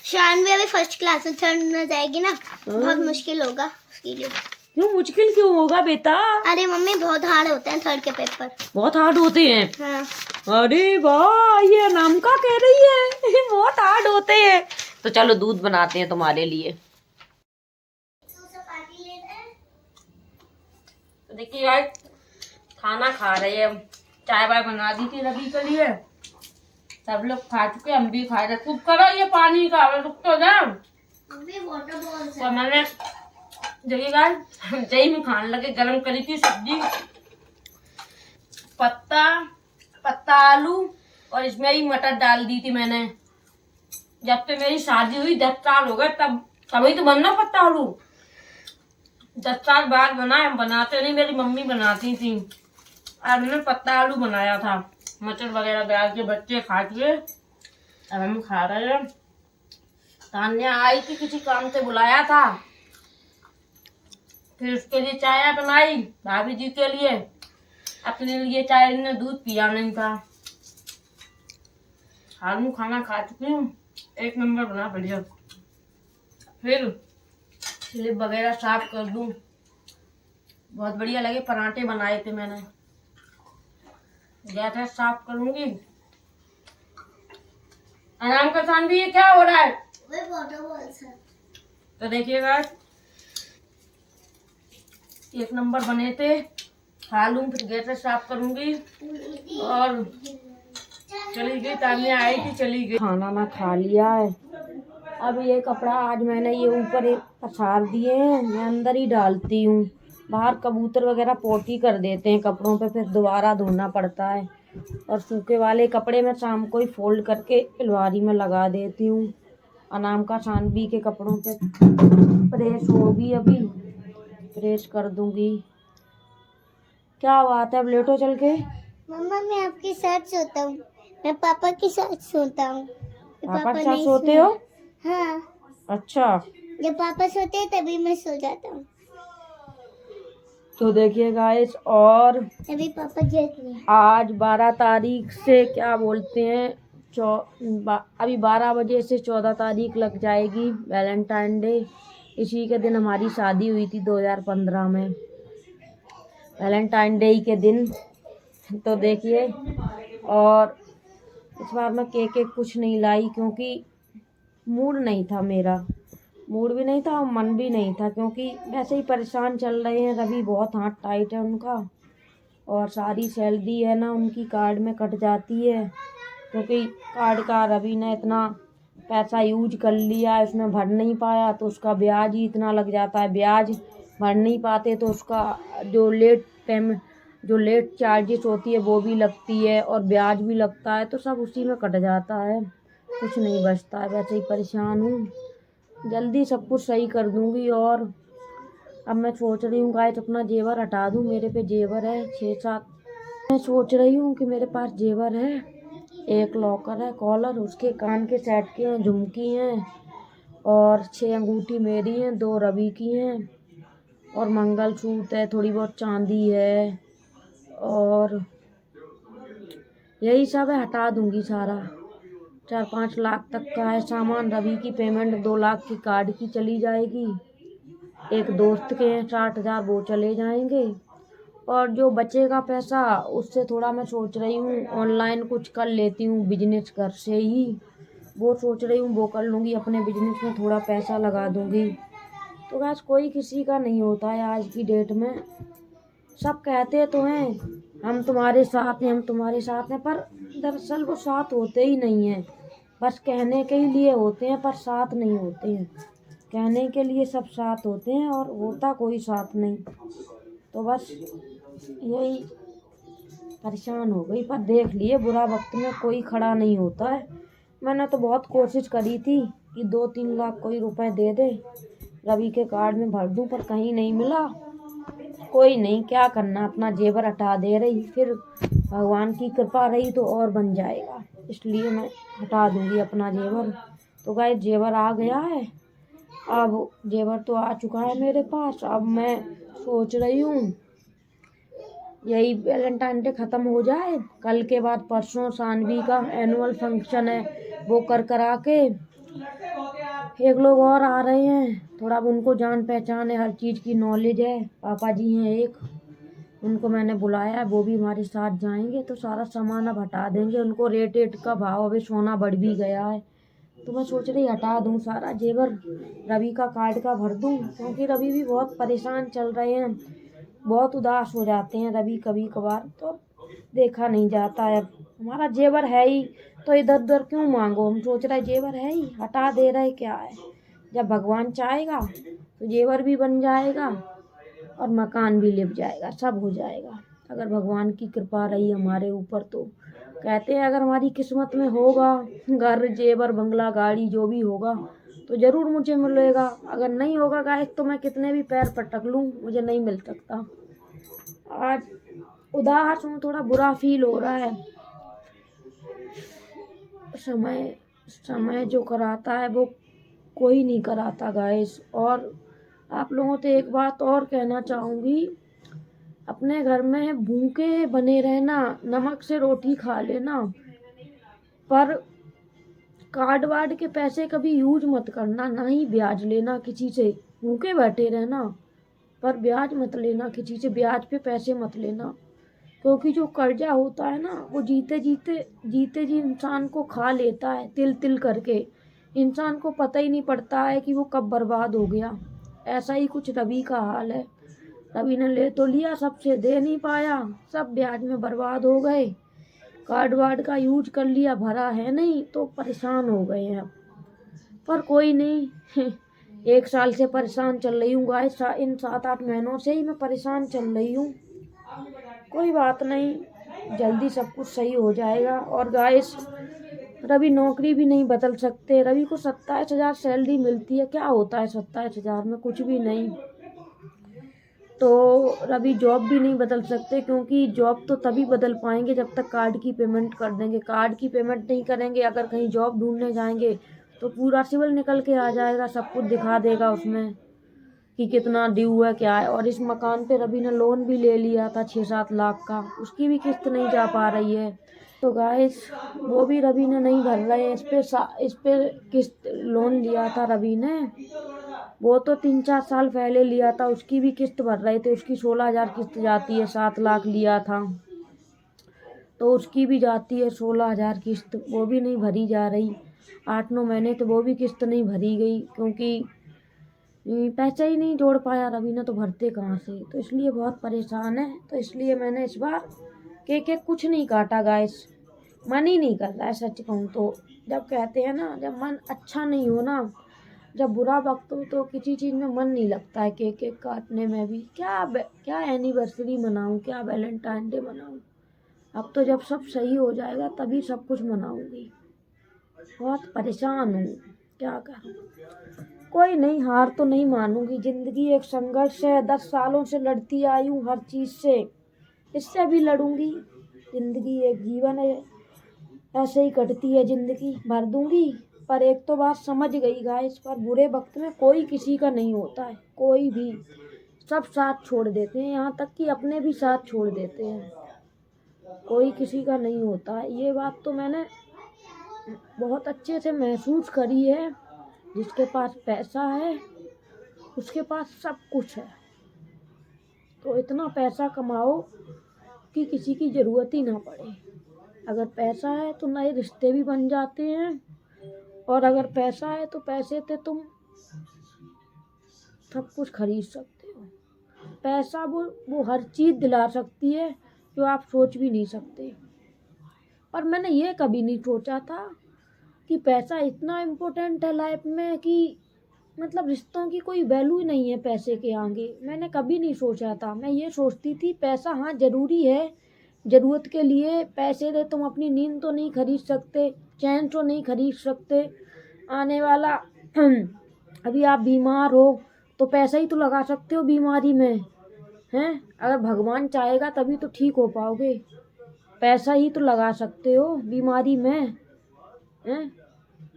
शानवी अभी फर्स्ट क्लास में चढ़ना जाएगी ना, बहुत मुश्किल होगा उसके लिए। क्यों मुश्किल क्यों होगा बेटा? अरे मम्मी बहुत हार्ड होते हैं थर्ड के पेपर। बहुत हार्ड होते हैं? हाँ। अरे वाह, ये अनामिका कह रही है बहुत हार्ड होते हैं। तो चलो दूध बनाते हैं तुम्हारे लिए। तो देखिए यार, खाना खा रहे हैं, चाय वाय बना दी थी रवि के लिए, सब लोग खा चुके, हम भी खा रहे। खूब करो ये पानी का, रुक तो जा। तो मैंने देखिए यार, दही में खाने लगे, गरम करी थी सब्जी, पत्ता आलू, और इसमें ही मटर डाल दी थी मैंने। जब से मेरी शादी हुई 10 साल हो गए, तभी तो बनना पत्ता आलू। 10 साल बाद बना, हम बनाते नहीं, मेरी मम्मी बनाती थी। आज मैंने पत्ता आलू बनाया था, मटर वगैरह डाल के, बच्चे खा के, अब हम खा रहे हैं। तान्या आई थी, किसी काम से बुलाया था, फिर उसके लिए चाय बनाई भाभी जी के लिए, अपने लिए चाय, ने दूध पिया नहीं था। हालू खाना खा चुकी हूँ, 1 नंबर बना, बढ़िया। फिर स्लिप वगैरह साफ कर दूं, बहुत बढ़िया लगे। पराठे बनाए थे मैंने, गैस साफ करूंगी। आराम का शान भी, ये क्या हो रहा है? तो देखिएगा, 1 नंबर बने थे, खा लूं, फिर गैस साफ करूंगी। और चली गई, तानिया आई थी, चली गई। खाना ना खा लिया है। अब ये कपड़ा आज मैंने ये ऊपर पसार दिए हैं, मैं अंदर ही डालती हूँ। बाहर कबूतर वगैरह पोटी कर देते हैं कपड़ों पे, फिर दोबारा धोना पड़ता है। और सूखे वाले कपड़े मैं शाम को ही फोल्ड करके अलमारी में लगा देती हूँ। अनामिका शानवी के कपड़ों पे प्रेस होगी, अभी प्रेस कर दूंगी। क्या बात है, अब लेटो चल के। मम्मा मैं आपके साथ सोता हूँ, मैं पापा के साथ सोता हूँ। पापा के साथ सोते हो? हाँ। अच्छा, जब पापा सोते हैं तभी मैं सो जाता हूँ। तो देखिए गाइस, और अभी पापा जग रहे हैं। आज 12 तारीख से क्या बोलते हैं, अभी 12 बजे से 14 तारीख लग जाएगी, वैलेंटाइन डे। इसी के दिन हमारी शादी हुई थी 2015 में, वैलेंटाइन डे के दिन। तो देखिए, और इस बार मैं केक कुछ नहीं लाई, क्योंकि मूड नहीं था मेरा, मूड भी नहीं था और मन भी नहीं था, क्योंकि वैसे ही परेशान चल रहे हैं। रवि बहुत हाथ टाइट है उनका, और सारी सैलरी है ना उनकी कार्ड में कट जाती है, क्योंकि कार्ड का रवि ने इतना पैसा यूज कर लिया है, उसमें भर नहीं पाया, तो उसका ब्याज ही इतना लग जाता है। ब्याज भर नहीं पाते तो उसका जो लेट चार्जेस होती है वो भी लगती है, और ब्याज भी लगता है, तो सब उसी में कट जाता है, कुछ नहीं बचता है। वैसे ही परेशान हूँ, जल्दी सब कुछ सही कर दूंगी। और अब मैं सोच रही हूँ गाइस, अपना जेवर हटा दूँ। मेरे पे जेवर है 6-7, मैं सोच रही हूँ कि मेरे पास जेवर है, एक लॉकर है, कॉलर, उसके कान के सेट के हैं, झुमकी हैं, और 6 अंगूठी मेरी हैं, 2 रवि की हैं और मंगलसूत्र है, थोड़ी बहुत चांदी है और यही सब है। हटा दूंगी सारा। 4-5 लाख तक का है सामान। रवि की पेमेंट 2 लाख की कार्ड की चली जाएगी। एक दोस्त के हैं 60,000, वो चले जाएंगे और जो बचेगा पैसा उससे थोड़ा मैं सोच रही हूँ ऑनलाइन कुछ कर लेती हूँ बिजनेस घर से ही। वो सोच रही हूँ वो कर लूँगी, अपने बिजनेस में थोड़ा पैसा लगा दूँगी। तो गाइस कोई किसी का नहीं होता है आज की डेट में। सब कहते तो हैं हम तुम्हारे साथ हैं, हम तुम्हारे साथ हैं, पर दरअसल वो साथ होते ही नहीं हैं। बस कहने के ही लिए होते हैं पर साथ नहीं होते हैं। कहने के लिए सब साथ होते हैं और होता कोई साथ नहीं। तो बस यही परेशान हो गई। पर देख लिए बुरा वक्त में कोई खड़ा नहीं होता है। मैंने तो बहुत कोशिश करी थी कि 2-3 लाख कोई रुपए दे दे, रवि के कार्ड में भर दूं, पर कहीं नहीं मिला। कोई नहीं, क्या करना, अपना जेवर हटा दे रही, फिर भगवान की कृपा रही तो और बन जाएगा, इसलिए मैं हटा दूंगी अपना जेवर। तो गाइस जेवर आ गया है। अब जेवर तो आ चुका है मेरे पास। अब मैं सोच रही हूँ यही वैलेंटाइन डे ख़त्म हो जाए, कल के बाद परसों सानवी का एनुअल फंक्शन है, वो करा के एक लोग और आ रहे हैं, थोड़ा अब उनको जान पहचान है, हर चीज़ की नॉलेज है। पापा जी हैं एक, उनको मैंने बुलाया है, वो भी हमारे साथ जाएंगे। तो सारा सामान अब हटा देंगे। उनको रेट का भाव, अभी सोना बढ़ भी गया है, तो मैं सोच रही हटा दूं सारा जेवर, रवि का कार्ड का भर दूं, क्योंकि रवि भी बहुत परेशान चल रहे हैं, बहुत उदास हो जाते हैं रवि कभी कभार, तो देखा नहीं जाता है। अब हमारा जेवर है ही तो इधर उधर क्यों मांगो, हम सोच रहे जेवर है ही, हटा दे रहे क्या है। जब भगवान चाहेगा तो जेवर भी बन जाएगा और मकान भी लिप जाएगा, सब हो जाएगा अगर भगवान की कृपा रही हमारे ऊपर। तो कहते हैं अगर हमारी किस्मत में होगा घर जेवर बंगला गाड़ी जो भी होगा तो जरूर मुझे मिलेगा। अगर नहीं होगा गाइस तो मैं कितने भी पैर पटक लूँ मुझे नहीं मिल सकता। आज उदास हूँ, थोड़ा बुरा फील हो रहा है। समय समय जो कराता है वो कोई नहीं कराता गाइस। और आप लोगों से एक बात और कहना चाहूँगी, अपने घर में भूखे बने रहना, नमक से रोटी खा लेना, पर कार्ड वार्ड के पैसे कभी यूज मत करना, ना ही ब्याज लेना किसी से। भूखे बैठे रहना पर ब्याज मत लेना किसी से, ब्याज पे पैसे मत लेना, क्योंकि जो कर्जा होता है ना वो जीते जी इंसान को खा लेता है, तिल तिल करके। इंसान को पता ही नहीं पड़ता है कि वो कब बर्बाद हो गया। ऐसा ही कुछ रवि का हाल है। रवि ने ले तो लिया, सबसे दे नहीं पाया, सब ब्याज में बर्बाद हो गए। कार्ड वार्ड का यूज कर लिया, भरा है नहीं, तो परेशान हो गए हैं अब। पर कोई नहीं 1 साल से परेशान चल रही हूँ गाइस, इन 7-8 महीनों से ही मैं परेशान चल रही हूँ। कोई बात नहीं, जल्दी सब कुछ सही हो जाएगा। और गाइस रवि नौकरी भी नहीं बदल सकते। रवि को 27,000 सैलरी मिलती है, क्या होता है 27,000 में, कुछ भी नहीं। तो रवि जॉब भी नहीं बदल सकते, क्योंकि जॉब तो तभी बदल पाएंगे जब तक कार्ड की पेमेंट कर देंगे। कार्ड की पेमेंट नहीं करेंगे, अगर कहीं जॉब ढूंढने जाएंगे तो पूरा सिविल निकल के आ जाएगा, सब कुछ दिखा देगा उसमें कि कितना ड्यू है क्या है। और इस मकान पे रवि ने लोन भी ले लिया था 6-7 लाख का, उसकी भी किस्त नहीं जा पा रही है। तो गाइस वो भी रवि ने नहीं भर रहे, इस पे किस्त लोन लिया था रवि ने, वो तो 3-4 साल पहले लिया था, उसकी भी किस्त भर रहे थे। उसकी 16,000 किस्त जाती है, 7 लाख लिया था तो उसकी भी जाती है 16,000 किस्त, वो भी नहीं भरी जा रही। 8-9 महीने तो वो भी किस्त नहीं भरी गई, क्योंकि पैसा ही नहीं जोड़ पाया रवि ने, तो भरते कहाँ से। तो इसलिए बहुत परेशान है। तो इसलिए मैंने इस बार केक कुछ नहीं काटा गाइस, मन ही नहीं कर रहा है सच कहूँ तो। जब कहते हैं ना जब मन अच्छा नहीं हो ना, जब बुरा वक्त हो, तो किसी चीज़ में मन नहीं लगता है। केक काटने में भी क्या एनिवर्सरी मनाऊँ, क्या वैलेंटाइन डे मनाऊँ। अब तो जब सब सही हो जाएगा तभी सब कुछ मनाऊंगी। बहुत परेशान हूँ, क्या करूँ। कोई नहीं, हार तो नहीं मानूंगी। जिंदगी एक संघर्ष है, 10 सालों से लड़ती आई हूँ हर चीज़ से, इससे भी लड़ूंगी। जिंदगी एक जीवन है, ऐसे ही कटती है जिंदगी, भर दूंगी पर एक तो बात समझ गई गाइस, पर बुरे वक्त में कोई किसी का नहीं होता है, कोई भी, सब साथ छोड़ देते हैं, यहाँ तक कि अपने भी साथ छोड़ देते हैं, कोई किसी का नहीं होता है। ये बात तो मैंने बहुत अच्छे से महसूस करी है। जिसके पास पैसा है उसके पास सब कुछ है, तो इतना पैसा कमाओ कि किसी की ज़रूरत ही ना पड़े। अगर पैसा है तो नए रिश्ते भी बन जाते हैं, और अगर पैसा है तो पैसे से तुम सब कुछ खरीद सकते हो। पैसा वो हर चीज़ दिला सकती है जो आप सोच भी नहीं सकते। पर मैंने ये कभी नहीं सोचा था कि पैसा इतना इम्पोर्टेंट है लाइफ में कि मतलब रिश्तों की कोई वैल्यू ही नहीं है पैसे के आगे। मैंने कभी नहीं सोचा था। मैं ये सोचती थी पैसा हाँ ज़रूरी है, ज़रूरत के लिए पैसे से तुम अपनी नींद तो नहीं खरीद सकते, चैन तो नहीं खरीद सकते, आने वाला अभी आप बीमार हो तो पैसा ही तो लगा सकते हो बीमारी में, हैं? अगर भगवान चाहेगा तभी तो ठीक हो पाओगे, पैसा ही तो लगा सकते हो बीमारी में, हैं?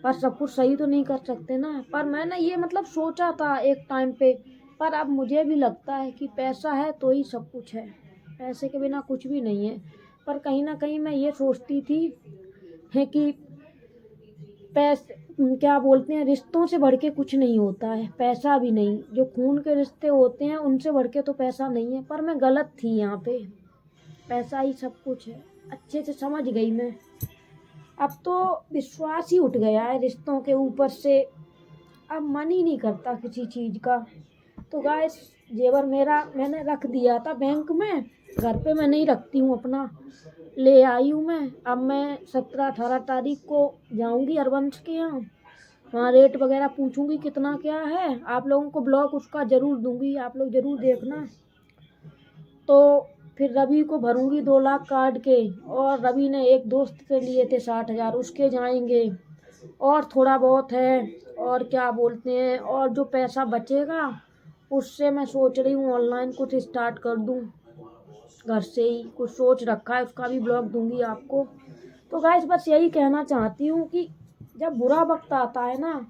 पर सब कुछ सही तो नहीं कर सकते ना। पर मैंने ये मतलब सोचा था एक टाइम पे, पर अब मुझे भी लगता है कि पैसा है तो ही सब कुछ है, पैसे के बिना कुछ भी नहीं है। पर कहीं ना कहीं मैं ये सोचती थी है कि पैसे क्या बोलते हैं, रिश्तों से बढ़ के कुछ नहीं होता है, पैसा भी नहीं। जो खून के रिश्ते होते हैं उनसे बढ़ के तो पैसा नहीं है। पर मैं गलत थी यहाँ पे, पैसा ही सब कुछ है, अच्छे से समझ गई मैं। अब तो विश्वास ही उठ गया है रिश्तों के ऊपर से, अब मन ही नहीं करता किसी चीज़ का। तो गाइस जेवर मेरा मैंने रख दिया था बैंक में, घर पे मैं नहीं रखती हूँ अपना, ले आई हूँ मैं। अब मैं 17-18 तारीख को जाऊँगी हरबंश के यहाँ, वहाँ रेट वगैरह पूछूंगी कितना क्या है। आप लोगों को ब्लॉग उसका ज़रूर दूंगी, आप लोग ज़रूर देखना। तो फिर रवि को भरूंगी 2 लाख कार्ड के, और रवि ने एक दोस्त से लिए थे 60,000, उसके जाएंगे, और थोड़ा बहुत है, और क्या बोलते हैं, और जो पैसा बचेगा उससे मैं सोच रही हूँ ऑनलाइन कुछ स्टार्ट कर दूँ, घर से ही कुछ सोच रखा है, उसका भी ब्लॉग दूंगी आपको। तो गाइस बस यही कहना चाहती हूँ कि जब बुरा वक्त आता है ना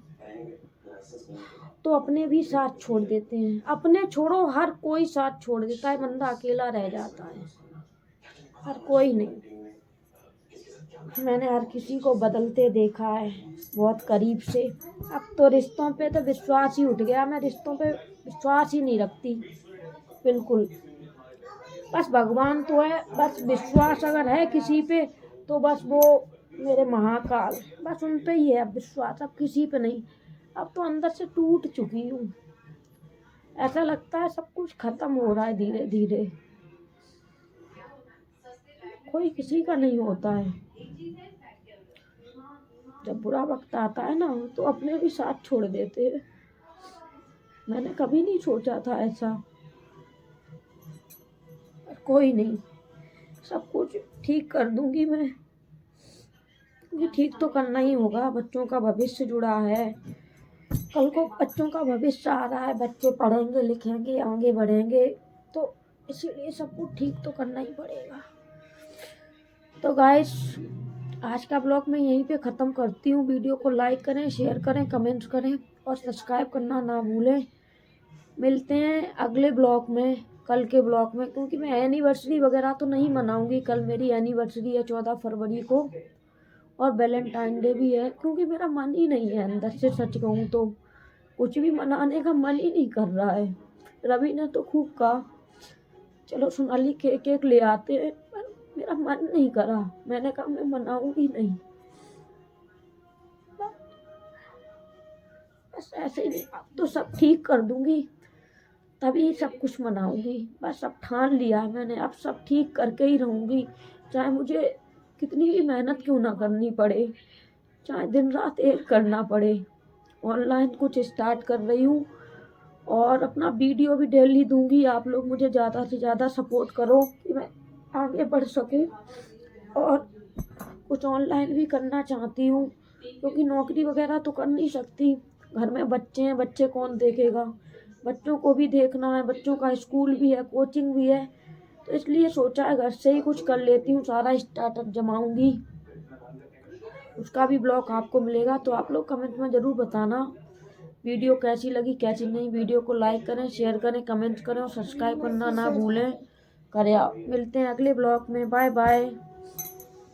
तो अपने भी साथ छोड़ देते हैं, अपने छोड़ो हर कोई साथ छोड़ देता है, बंदा अकेला रह जाता है, हर कोई नहीं। मैंने हर किसी को बदलते देखा है बहुत करीब से। अब तो रिश्तों पे तो विश्वास ही उठ गया, मैं रिश्तों पे विश्वास ही नहीं रखती बिल्कुल। बस भगवान तो है, बस विश्वास अगर है किसी पे तो बस वो मेरे महाकाल, बस उन पे ही है अब विश्वास, अब किसी पे नहीं। अब तो अंदर से टूट चुकी हूँ, ऐसा लगता है सब कुछ खत्म हो रहा है धीरे धीरे, कोई किसी का नहीं होता है। जब बुरा वक्त आता है ना तो अपने भी साथ छोड़ देते हैं। मैंने कभी नहीं सोचा था ऐसा, कोई नहीं, सब कुछ ठीक कर दूंगी मैं, क्योंकि ठीक तो करना ही होगा। बच्चों का भविष्य जुड़ा है, कल को बच्चों का भविष्य आ रहा है, बच्चे पढ़ेंगे लिखेंगे आगे बढ़ेंगे, तो इसीलिए सब कुछ ठीक तो करना ही पड़ेगा। तो गाइस आज का ब्लॉग मैं यहीं पे ख़त्म करती हूँ। वीडियो को लाइक करें, शेयर करें, कमेंट्स करें और सब्सक्राइब करना ना भूलें। मिलते हैं अगले ब्लॉग में, कल के ब्लॉग में, क्योंकि मैं एनिवर्सरी वगैरह तो नहीं मनाऊंगी। कल मेरी एनिवर्सरी है 14 फरवरी को, और वैलेंटाइन डे भी है, क्योंकि मेरा मन ही नहीं है अंदर से, सच कहूँ तो कुछ भी मनाने का मन ही नहीं कर रहा है। रवि ने तो खूब कहा चलो सोनाली केक केक ले आते हैं, पर मेरा मन नहीं करा, मैंने कहा मैं मनाऊंगी नहीं, बस ऐसे ही। अब तो सब ठीक कर दूंगी तभी सब कुछ मनाऊंगी, बस अब ठान लिया है मैंने, अब सब ठीक करके ही रहूंगी, चाहे मुझे कितनी भी मेहनत क्यों ना करनी पड़े, चाहे दिन रात एक करना पड़े। ऑनलाइन कुछ स्टार्ट कर रही हूँ और अपना वीडियो भी डेली दूंगी। आप लोग मुझे ज़्यादा से ज़्यादा सपोर्ट करो कि मैं आगे बढ़ सकूँ, और कुछ ऑनलाइन भी करना चाहती हूँ, क्योंकि नौकरी वगैरह तो कर नहीं सकती, घर में बच्चे हैं, बच्चे कौन देखेगा, बच्चों को भी देखना है, बच्चों का स्कूल भी है, कोचिंग भी है, तो इसलिए सोचा है घर से ही कुछ कर लेती हूँ, सारा स्टार्टअप जमाऊंगी उसका भी ब्लॉग आपको मिलेगा। तो आप लोग कमेंट में ज़रूर बताना वीडियो कैसी लगी कैसी नहीं। वीडियो को लाइक करें, शेयर करें, कमेंट करें और सब्सक्राइब करना ना भूलें। करें। मिलते हैं अगले ब्लॉग में। Bye bye.